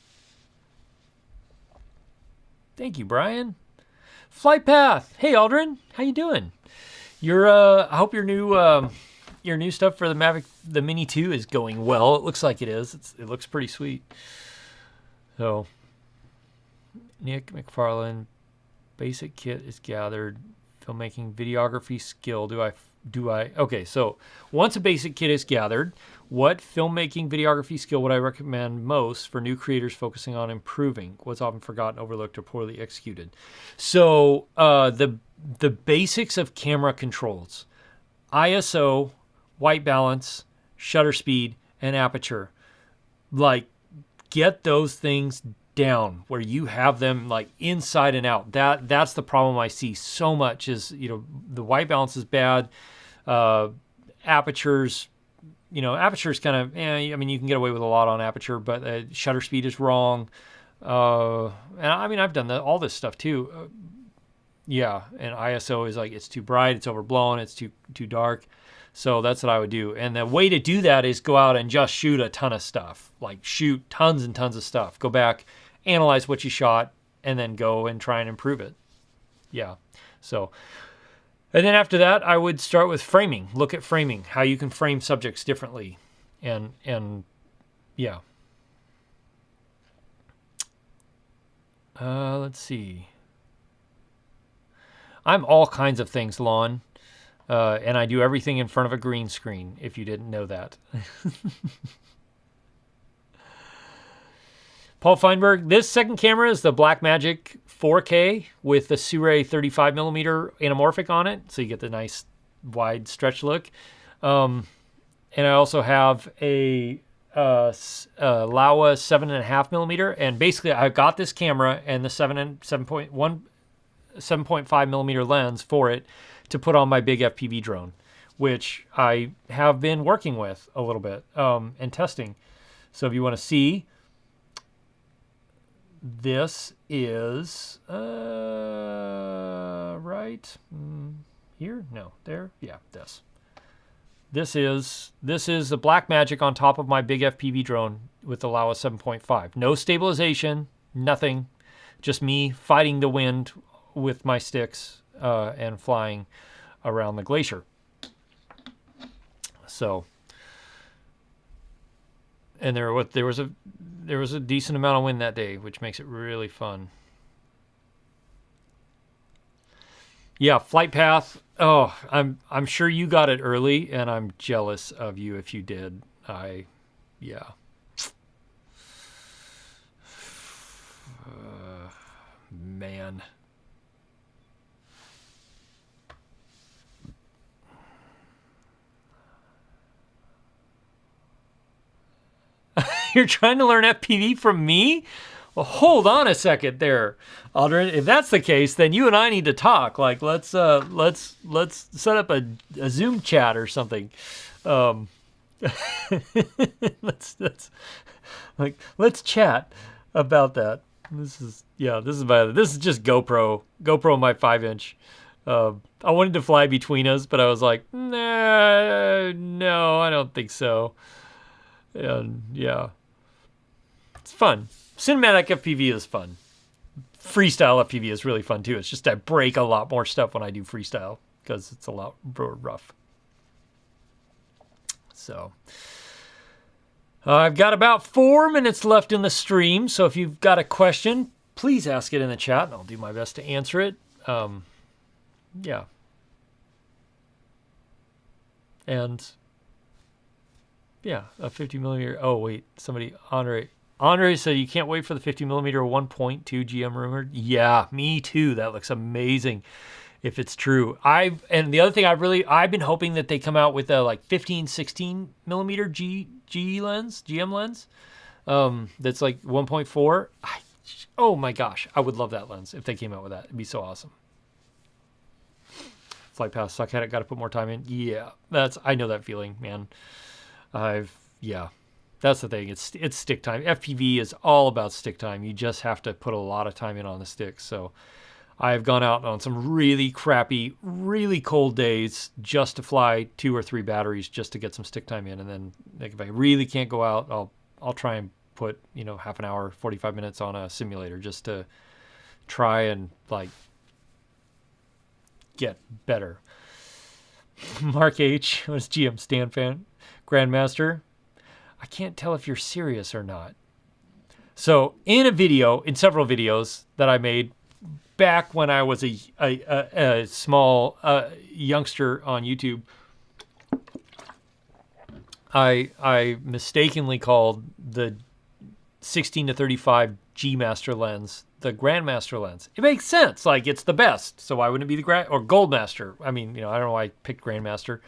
Thank you, Brian. Flight Path. Hey, Aldrin. How you doing? I hope your new stuff for the Mavic, the Mini 2 is going well. It looks like it is. It looks pretty sweet. So, Nick McFarland, basic kit is gathered. Filmmaking, videography skill. Do I? Okay, so once a basic kit is gathered, what filmmaking, videography skill would I recommend most for new creators focusing on improving what's often forgotten, overlooked, or poorly executed? So the basics of camera controls: ISO, white balance, shutter speed, and aperture. Like, get those things down where you have them like inside and out. That's the problem I see so much is, the white balance is bad. Aperture's kind of, I mean, you can get away with a lot on aperture, but shutter speed is wrong. And I mean, I've done all this stuff too. And ISO is like, it's too bright, it's overblown, it's too dark. So that's what I would do. And the way to do that is go out and just shoot a ton of stuff. Like, shoot tons and tons of stuff. Go back, analyze what you shot, and then go and try and improve it. Yeah. So, and then after that, I would start with framing. Look at framing, how you can frame subjects differently. And yeah. Let's see. I'm all kinds of things, Lon. And I do everything in front of a green screen, if you didn't know that. Paul Feinberg, this second camera is the Blackmagic 4K with the Sirui 35mm anamorphic on it, so you get the nice wide stretch look. And I also have a Laowa 7.5mm, and basically I got this camera and the 7.5mm lens for it to put on my big FPV drone, which I have been working with a little bit and testing. So if you want to see, this is right here? No, there? Yeah, this. This is the Blackmagic on top of my big FPV drone with the Laowa 7.5. No stabilization, nothing. Just me fighting the wind with my sticks and flying around the glacier. So, and there was a decent amount of wind that day, which makes it really fun. Yeah, flight path. Oh, I'm sure you got it early, and I'm jealous of you if you did. Yeah. Man. You're trying to learn FPV from me? Well, hold on a second there, Aldrin. If that's the case, then you and I need to talk. Like, let's set up a Zoom chat or something. Let's chat about that. This is just GoPro my 5-inch. I wanted to fly between us, but I was like, nah, no, I don't think so. And yeah, it's fun. Cinematic FPV is fun. Freestyle FPV is really fun too. It's just I break a lot more stuff when I do freestyle because it's a lot rough. So I've got about 4 minutes left in the stream. So if you've got a question, please ask it in the chat and I'll do my best to answer it. Yeah. And yeah, a 50mm. Oh, wait, Andre said you can't wait for the 50mm 1.2 GM rumored. Yeah, me too. That looks amazing if it's true. And the other thing I've been hoping that they come out with a like 15-16mm GM lens. That's like 1.4. Oh my gosh, I would love that lens if they came out with that. It'd be so awesome. Flight path, suck at it, got to put more time in. Yeah, I know that feeling, man. That's the thing. It's stick time. FPV is all about stick time. You just have to put a lot of time in on the sticks. So I've gone out on some really crappy, really cold days just to fly 2 or 3 batteries just to get some stick time in. And then like, if I really can't go out, I'll try and put, half an hour, 45 minutes on a simulator just to try and like get better. Mark H was GM Stan fan, Grandmaster. I can't tell if you're serious or not. So in several videos that I made back when I was a small youngster on YouTube, I mistakenly called the 16 to 35 G Master lens the Grandmaster lens. It makes sense. Like, it's the best. So why wouldn't it be the or Goldmaster? I mean, I don't know why I picked Grandmaster.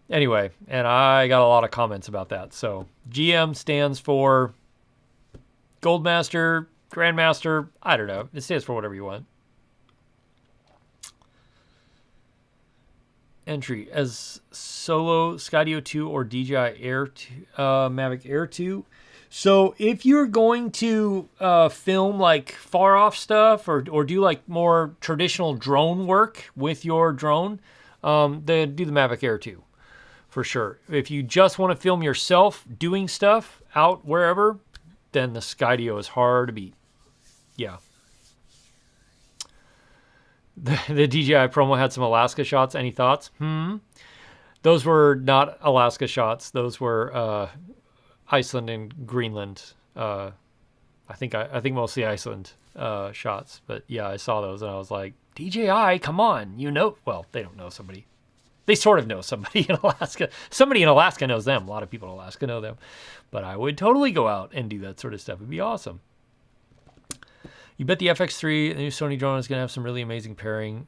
Anyway, and I got a lot of comments about that. So GM stands for Goldmaster, Grandmaster. I don't know. It stands for whatever you want. Entry as solo Skydio 2 or DJI Air 2, Mavic Air 2. So if you're going to film like far off stuff or do like more traditional drone work with your drone, then do the Mavic Air 2 for sure. If you just want to film yourself doing stuff out wherever, then the Skydio is hard to beat. Yeah. The DJI promo had some Alaska shots. Any thoughts? Those were not Alaska shots. Those were Iceland and Greenland. I think mostly Iceland shots. But yeah, I saw those and I was like, DJI, come on, well, they don't know somebody. They sort of know somebody in Alaska. Somebody in Alaska knows them. A lot of people in Alaska know them. But I would totally go out and do that sort of stuff. It'd be awesome. You bet the FX3, the new Sony drone, is going to have some really amazing pairing.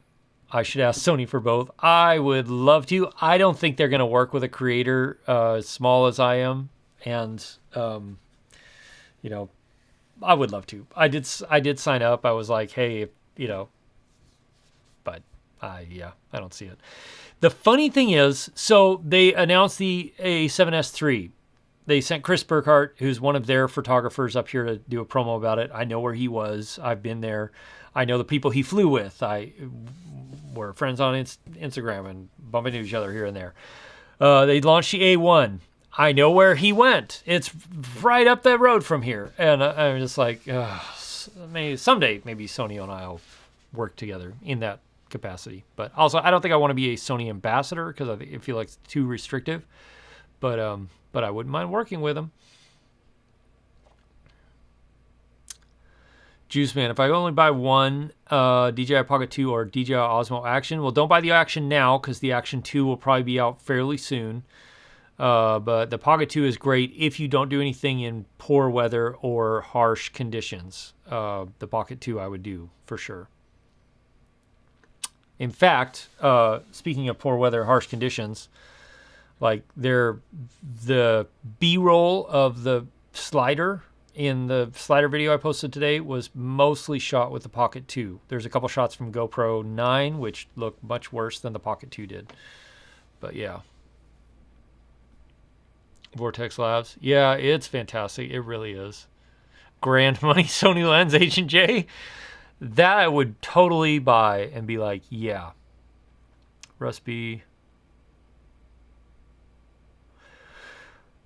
I should ask Sony for both. I would love to. I don't think they're going to work with a creator as small as I am. And, I would love to. I did sign up. I was like, hey, but I don't see it. The funny thing is, so they announced the A7S3. They sent Chris Burkhardt, who's one of their photographers, up here to do a promo about it. I know where he was. I've been there. I know the people he flew with. We're friends on Instagram and bump into each other here and there. They launched the A1. I know where he went. It's right up the road from here. And I'm just like, someday maybe Sony and I will work together in that capacity. But also, I don't think I want to be a Sony ambassador because I feel like it's too restrictive. But I wouldn't mind working with them. Juice Man, if I only buy one DJI Pocket 2 or DJI Osmo Action, well, don't buy the Action now because the Action 2 will probably be out fairly soon. But the Pocket 2 is great if you don't do anything in poor weather or harsh conditions. The Pocket 2 I would do for sure. In fact, speaking of poor weather, harsh conditions, like the B-roll of the slider in the slider video I posted today was mostly shot with the Pocket 2. There's a couple shots from GoPro 9, which look much worse than the Pocket 2 did. But yeah. Vortex Labs. Yeah, it's fantastic. It really is. Grand money Sony lens H&J. That I would totally buy and be like, yeah. Russ B.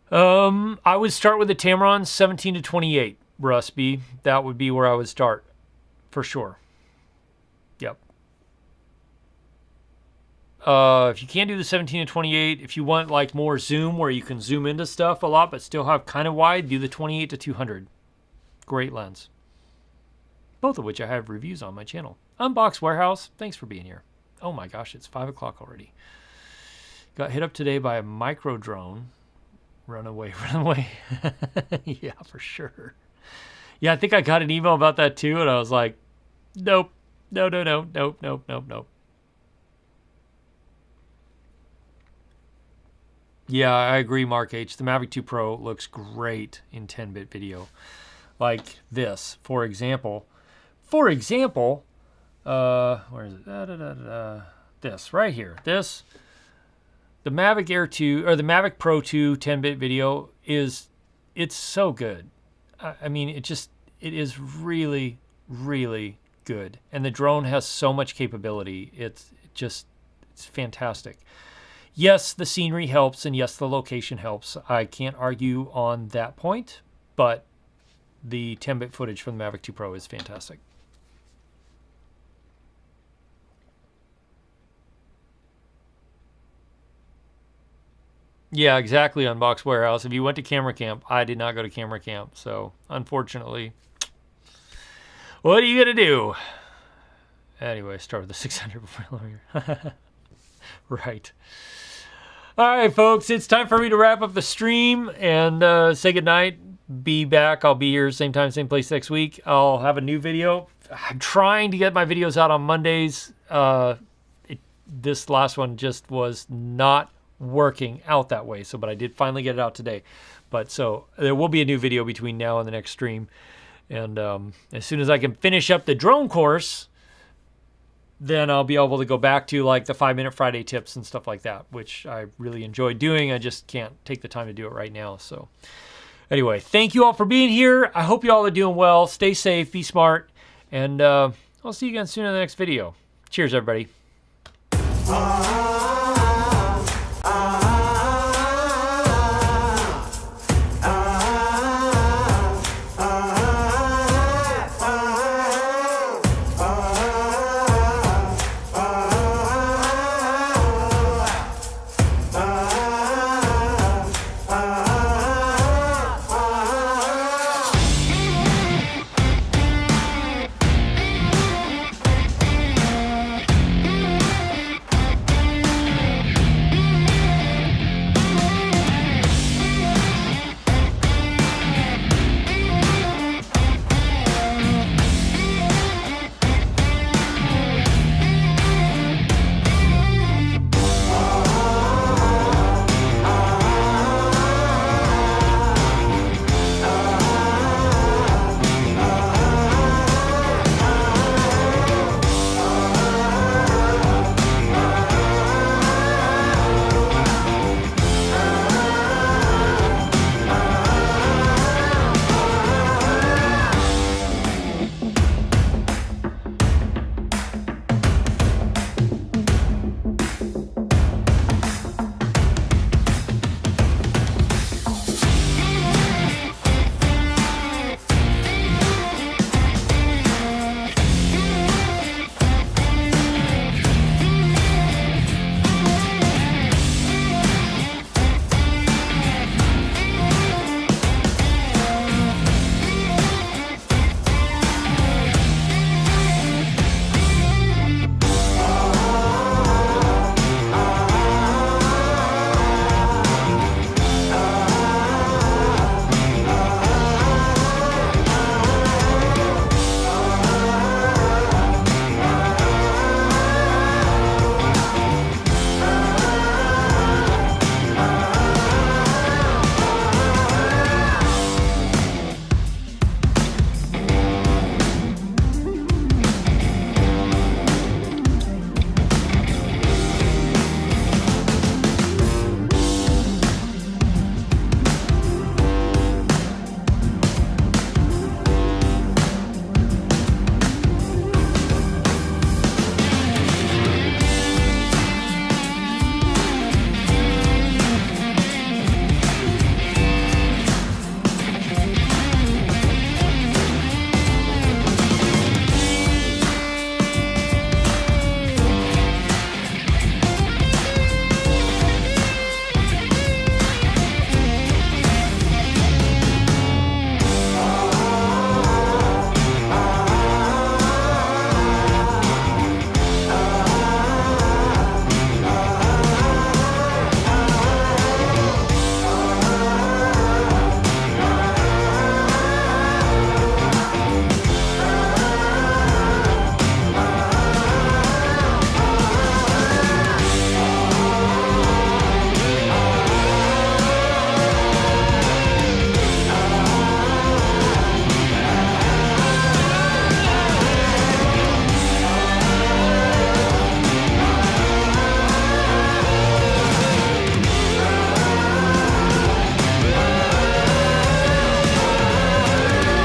I would start with the Tamron 17 to 28, Russ B. That would be where I would start, for sure. Yep. If you can't do the 17 to 28, if you want like more zoom where you can zoom into stuff a lot but still have kind of wide, do the 28 to 200. Great lens. Both of which I have reviews on my channel. Unbox Warehouse, thanks for being here. Oh my gosh, it's 5 o'clock already. Got hit up today by a micro drone. Run away. Yeah, for sure. Yeah, I think I got an email about that too, and I was like, nope. No. Yeah, I agree, Mark H. The Mavic 2 Pro looks great in 10-bit video. Like this, for example. Where is it? This, right here. This. The Mavic Air 2 or the Mavic Pro 2 10-bit video it's so good. I mean, it is really, really good. And the drone has so much capability. It's fantastic. Yes, the scenery helps, and yes, the location helps. I can't argue on that point, but the 10-bit footage from the Mavic 2 Pro is fantastic. Yeah, exactly, Unbox Warehouse. If you went to camera camp, I did not go to camera camp, so unfortunately, what are you going to do? Anyway, start with the 600 before here. Right. All right, folks, it's time for me to wrap up the stream and say goodnight. Be back. I'll be here same time, same place next week. I'll have a new video. I'm trying to get my videos out on Mondays. This last one just was not working out that way. But I did finally get it out today. So there will be a new video between now and the next stream. And as soon as I can finish up the drone course, then I'll be able to go back to like the 5-Minute Friday tips and stuff like that, which I really enjoy doing. I just can't take the time to do it right now. So anyway, thank you all for being here. I hope you all are doing well. Stay safe, be smart, and I'll see you again soon in the next video. Cheers, everybody.